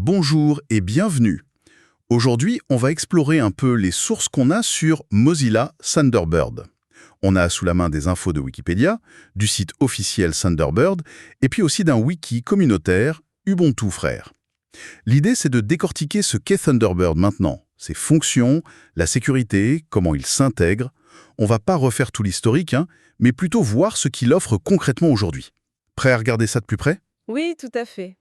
Bonjour et bienvenue. Aujourd'hui, on va explorer un peu les sources qu'on a sur Mozilla Thunderbird. On a sous la main des infos de Wikipédia, du site officiel Thunderbird, et puis aussi d'un wiki communautaire, Ubuntu Frères. L'idée, c'est de décortiquer ce qu'est Thunderbird maintenant, ses fonctions, la sécurité, comment il s'intègre. On va pas refaire tout l'historique, mais plutôt voir ce qu'il offre concrètement aujourd'hui. Prêt à regarder ça de plus près? Oui, tout à fait.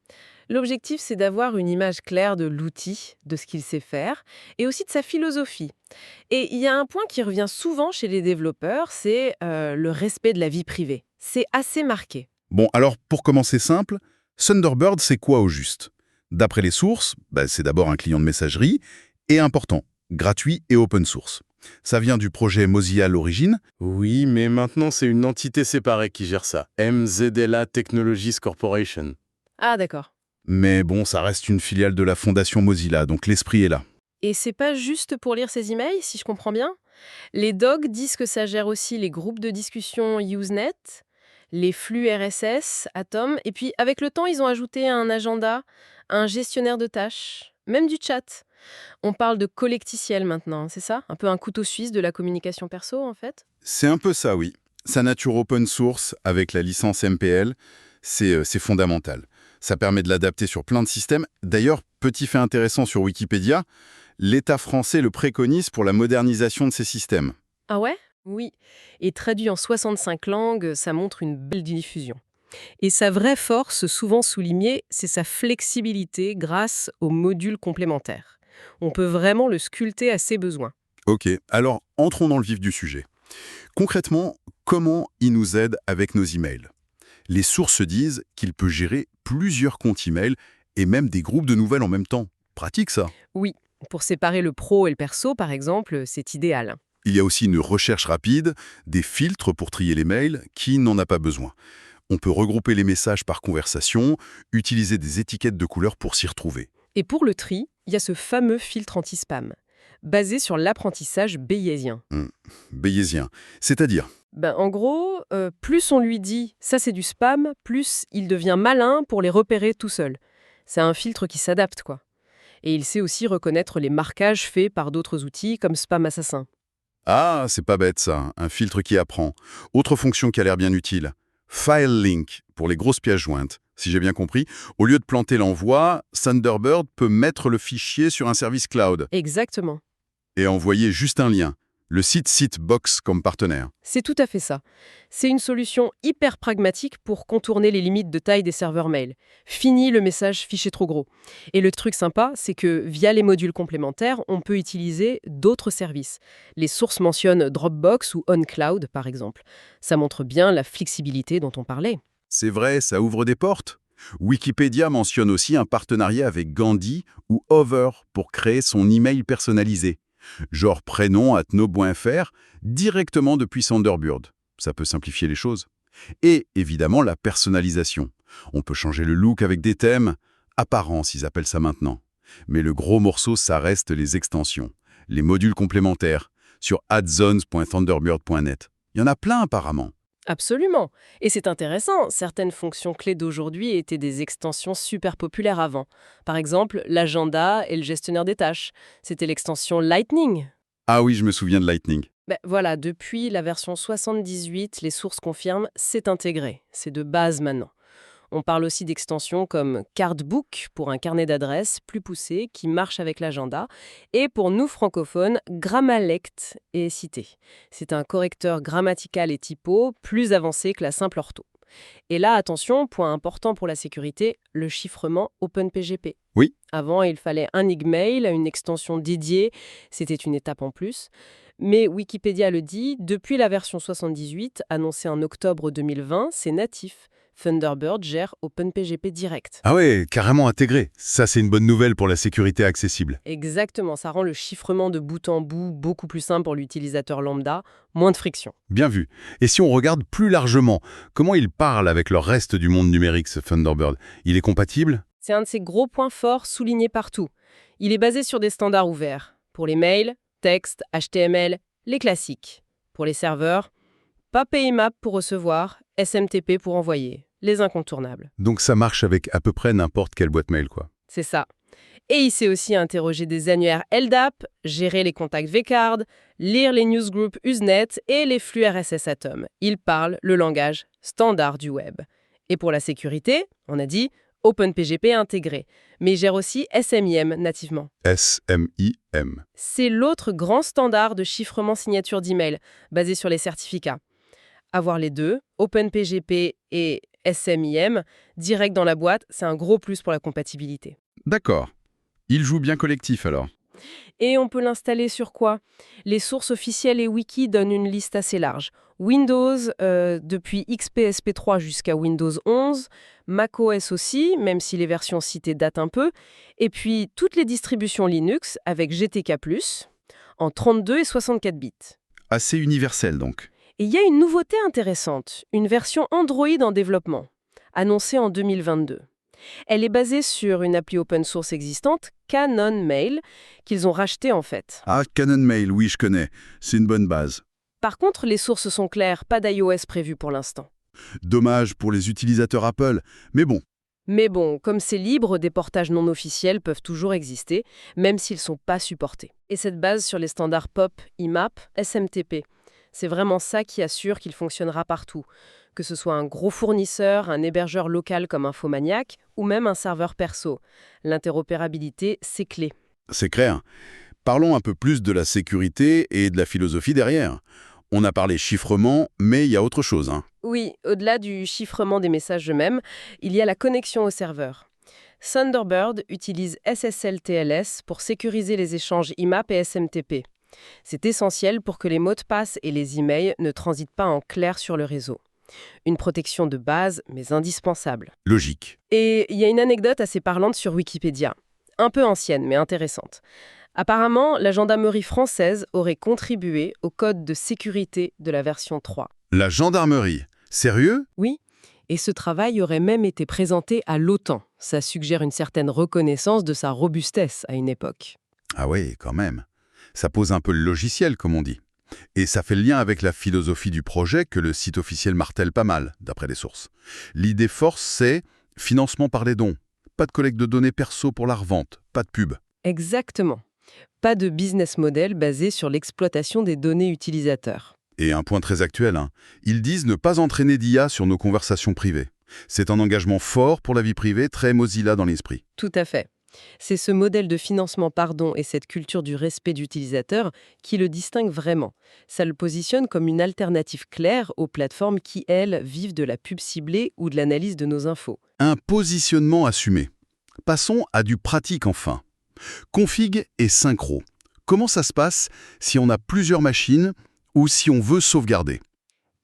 L'objectif, c'est d'avoir une image claire de l'outil, de ce qu'il sait faire, et aussi de sa philosophie. Et il y a un point qui revient souvent chez les développeurs, c'est le respect de la vie privée. C'est assez marqué. Bon, alors pour commencer simple, Thunderbird, c'est quoi au juste? D'après les sources, c'est d'abord un client de messagerie, et important, gratuit et open source. Ça vient du projet Mozilla à l'origine. Oui, mais maintenant c'est une entité séparée qui gère ça. MZLA Technologies Corporation. Ah, d'accord. Mais bon, ça reste une filiale de la fondation Mozilla, donc l'esprit est là. Et c'est pas juste pour lire ses emails, si je comprends bien? Les docs disent que ça gère aussi les groupes de discussion Usenet, les flux RSS, Atom, et puis avec le temps, ils ont ajouté un agenda, un gestionnaire de tâches, même du chat. On parle de collecticiel maintenant, c'est ça? Un peu un couteau suisse de la communication perso, en fait? C'est un peu ça, oui. Sa nature open source, avec la licence MPL, c'est fondamental. Ça permet de l'adapter sur plein de systèmes. D'ailleurs, petit fait intéressant sur Wikipédia, l'État français le préconise pour la modernisation de ses systèmes. Ah ouais? Oui. Et traduit en 65 langues, ça montre une belle diffusion. Et sa vraie force, souvent soulignée, c'est sa flexibilité grâce aux modules complémentaires. On peut vraiment le sculpter à ses besoins. Ok, alors entrons dans le vif du sujet. Concrètement, comment il nous aide avec nos emails? Les sources disent qu'il peut gérer plusieurs comptes email et même des groupes de nouvelles en même temps. Pratique ça. Oui, pour séparer le pro et le perso, par exemple, c'est idéal. Il y a aussi une recherche rapide, des filtres pour trier les mails, qui n'en a pas besoin. On peut regrouper les messages par conversation, utiliser des étiquettes de couleurs pour s'y retrouver. Et pour le tri, il y a ce fameux filtre anti-spam, basé sur l'apprentissage bayésien. Bayésien, c'est-à-dire. En gros, plus on lui dit « ça c'est du spam », plus il devient malin pour les repérer tout seul. C'est un filtre qui s'adapte, quoi. Et il sait aussi reconnaître les marquages faits par d'autres outils comme Spam Assassin. Ah, c'est pas bête ça, un filtre qui apprend. Autre fonction qui a l'air bien utile. File link, pour les grosses pièces jointes. Si j'ai bien compris, au lieu de planter l'envoi, Thunderbird peut mettre le fichier sur un service cloud Exactement. et envoyer juste un lien. Le site cite Box comme partenaire. C'est tout à fait ça. C'est une solution hyper pragmatique pour contourner les limites de taille des serveurs mail. Fini le message fichier trop gros. Et le truc sympa, c'est que via les modules complémentaires, on peut utiliser d'autres services. Les sources mentionnent Dropbox ou OnCloud, par exemple. Ça montre bien la flexibilité dont on parlait. C'est vrai, ça ouvre des portes. Wikipédia mentionne aussi un partenariat avec Gandhi ou Hover pour créer son email personnalisé. Genre prénom @no.fr, directement depuis Thunderbird. Ça peut simplifier les choses. Et évidemment la personnalisation. On peut changer le look avec des thèmes. Apparence, ils appellent ça maintenant. Mais le gros morceau, ça reste les extensions. Les modules complémentaires sur adzones.thunderbird.net. Il y en a plein apparemment. Absolument. Et c'est intéressant, certaines fonctions clés d'aujourd'hui étaient des extensions super populaires avant. Par exemple, l'agenda et le gestionnaire des tâches. C'était l'extension Lightning. Ah oui, je me souviens de Lightning. Voilà, depuis la version 78, les sources confirment, c'est intégré. C'est de base maintenant. On parle aussi d'extensions comme Cardbook pour un carnet d'adresses plus poussé qui marche avec l'agenda. Et pour nous francophones, Grammalect est cité. C'est un correcteur grammatical et typo plus avancé que la simple ortho. Et là, attention, point important pour la sécurité, le chiffrement OpenPGP. Oui. Avant, il fallait un Igmail, une extension dédiée, c'était une étape en plus. Mais Wikipédia le dit, depuis la version 78, annoncée en octobre 2020, c'est natif. Thunderbird gère OpenPGP direct. Ah ouais, carrément intégré. Ça, c'est une bonne nouvelle pour la sécurité accessible. Exactement, ça rend le chiffrement de bout en bout beaucoup plus simple pour l'utilisateur lambda, moins de friction. Bien vu. Et si on regarde plus largement, comment il parle avec le reste du monde numérique, ce Thunderbird? Il est compatible? C'est un de ses gros points forts soulignés partout. Il est basé sur des standards ouverts. Pour les mails, texte, HTML, les classiques. Pour les serveurs, pas PIMAP pour recevoir, SMTP pour envoyer. Les incontournables. Donc ça marche avec à peu près n'importe quelle boîte mail, quoi. C'est ça. Et il sait aussi interroger des annuaires LDAP, gérer les contacts Vcard, lire les newsgroups Usenet et les flux RSS Atom. Il parle le langage standard du web. Et pour la sécurité, on a dit OpenPGP intégré, mais il gère aussi SMIM nativement. SMIM. C'est l'autre grand standard de chiffrement signature d'email, basé sur les certificats. Avoir les deux, OpenPGP et SMIM, direct dans la boîte, c'est un gros plus pour la compatibilité. D'accord. Il joue bien collectif alors. Et on peut l'installer sur quoi? Les sources officielles et wiki donnent une liste assez large. Windows, depuis XPSP3 jusqu'à Windows 11, macOS aussi, même si les versions citées datent un peu, et puis toutes les distributions Linux avec GTK+, en 32 et 64 bits. Assez universel donc. Et il y a une nouveauté intéressante, une version Android en développement, annoncée en 2022. Elle est basée sur une appli open source existante, Canon Mail, qu'ils ont rachetée en fait. Ah, Canon Mail, oui, je connais. C'est une bonne base. Par contre, les sources sont claires, pas d'iOS prévu pour l'instant. Dommage pour les utilisateurs Apple, mais bon. Mais bon, comme c'est libre, des portages non officiels peuvent toujours exister, même s'ils ne sont pas supportés. Et cette base sur les standards POP, IMAP, SMTP, c'est vraiment ça qui assure qu'il fonctionnera partout. Que ce soit un gros fournisseur, un hébergeur local comme Infomaniac, ou même un serveur perso. L'interopérabilité, c'est clé. C'est clair. Parlons un peu plus de la sécurité et de la philosophie derrière. On a parlé chiffrement, mais il y a autre chose, hein. Oui, au-delà du chiffrement des messages eux-mêmes, il y a la connexion au serveur. Thunderbird utilise SSL-TLS pour sécuriser les échanges IMAP et SMTP. C'est essentiel pour que les mots de passe et les emails ne transitent pas en clair sur le réseau. Une protection de base, mais indispensable. Logique. Et il y a une anecdote assez parlante sur Wikipédia. Un peu ancienne, mais intéressante. Apparemment, la gendarmerie française aurait contribué au code de sécurité de la version 3. La gendarmerie. Sérieux? Oui, et ce travail aurait même été présenté à l'OTAN. Ça suggère une certaine reconnaissance de sa robustesse à une époque. Ah oui, quand même. Ça pose un peu le logiciel, comme on dit. Et ça fait le lien avec la philosophie du projet que le site officiel martèle pas mal, d'après les sources. L'idée force, c'est financement par les dons. Pas de collecte de données perso pour la revente, pas de pub. Exactement. Pas de business model basé sur l'exploitation des données utilisateurs. Et un point très actuel, hein. Ils disent ne pas entraîner d'IA sur nos conversations privées. C'est un engagement fort pour la vie privée, très Mozilla dans l'esprit. Tout à fait. C'est ce modèle de financement par don et cette culture du respect d'utilisateur qui le distingue vraiment. Ça le positionne comme une alternative claire aux plateformes qui, elles, vivent de la pub ciblée ou de l'analyse de nos infos. Un positionnement assumé. Passons à du pratique enfin. Config et synchro. Comment ça se passe si on a plusieurs machines ou si on veut sauvegarder?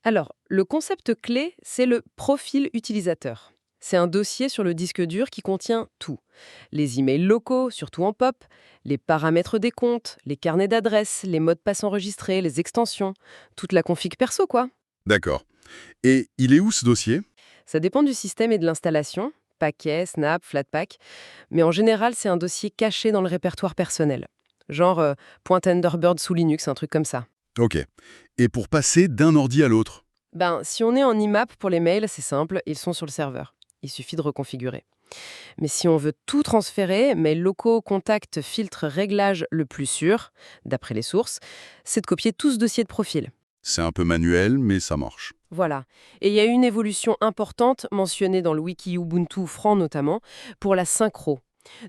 Alors, le concept clé, c'est le profil utilisateur. C'est un dossier sur le disque dur qui contient tout. Les emails locaux, surtout en POP, les paramètres des comptes, les carnets d'adresses, les mots de passe enregistrés, les extensions, toute la config perso, quoi. D'accord. Et il est où ce dossier? Ça dépend du système et de l'installation, paquet, snap, flatpak, mais en général, c'est un dossier caché dans le répertoire personnel. Genre point Thunderbird sous Linux, un truc comme ça. Ok. Et pour passer d'un ordi à l'autre? Si on est en IMAP pour les mails, c'est simple, ils sont sur le serveur. Il suffit de reconfigurer. Mais si on veut tout transférer, mails locaux, contacts, filtres, réglages le plus sûr, d'après les sources, c'est de copier tout ce dossier de profil. C'est un peu manuel, mais ça marche. Voilà. Et il y a une évolution importante, mentionnée dans le wiki Ubuntu Franc notamment, pour la synchro.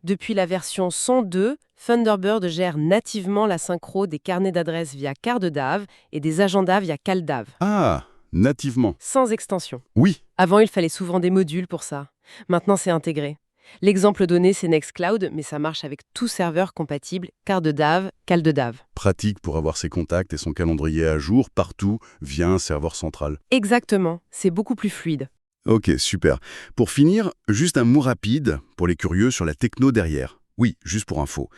Depuis la version 102, Thunderbird gère nativement la synchro des carnets d'adresses via CardDAV et des agendas via CalDAV. Ah, nativement. Sans extension. Oui. Avant, il fallait souvent des modules pour ça. Maintenant, c'est intégré. L'exemple donné, c'est Nextcloud, mais ça marche avec tout serveur compatible, CardDAV, CalDAV. Pratique pour avoir ses contacts et son calendrier à jour partout via un serveur central. Exactement, c'est beaucoup plus fluide. Ok, super. Pour finir, juste un mot rapide pour les curieux sur la techno derrière. Oui, juste pour info.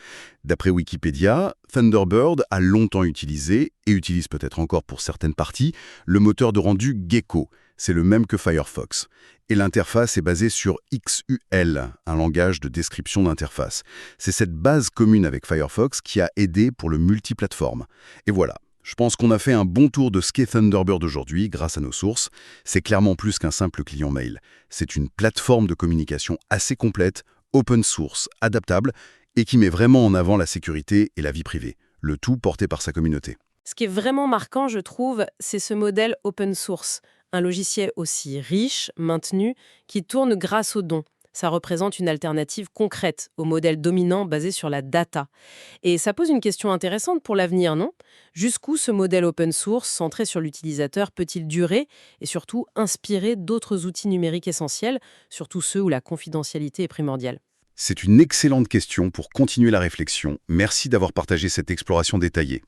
D'après Wikipédia, Thunderbird a longtemps utilisé, et utilise peut-être encore pour certaines parties, le moteur de rendu Gecko. C'est le même que Firefox. Et l'interface est basée sur XUL, un langage de description d'interface. C'est cette base commune avec Firefox qui a aidé pour le multiplateforme. Et voilà. Je pense qu'on a fait un bon tour de ce qu'est Thunderbird aujourd'hui grâce à nos sources. C'est clairement plus qu'un simple client mail. C'est une plateforme de communication assez complète, open source, adaptable et qui met vraiment en avant la sécurité et la vie privée, le tout porté par sa communauté. Ce qui est vraiment marquant, je trouve, c'est ce modèle open source, un logiciel aussi riche, maintenu, qui tourne grâce aux dons. Ça représente une alternative concrète au modèle dominant basé sur la data. Et ça pose une question intéressante pour l'avenir, non? Jusqu'où ce modèle open source centré sur l'utilisateur peut-il durer et surtout inspirer d'autres outils numériques essentiels, surtout ceux où la confidentialité est primordiale? C'est une excellente question pour continuer la réflexion. Merci d'avoir partagé cette exploration détaillée.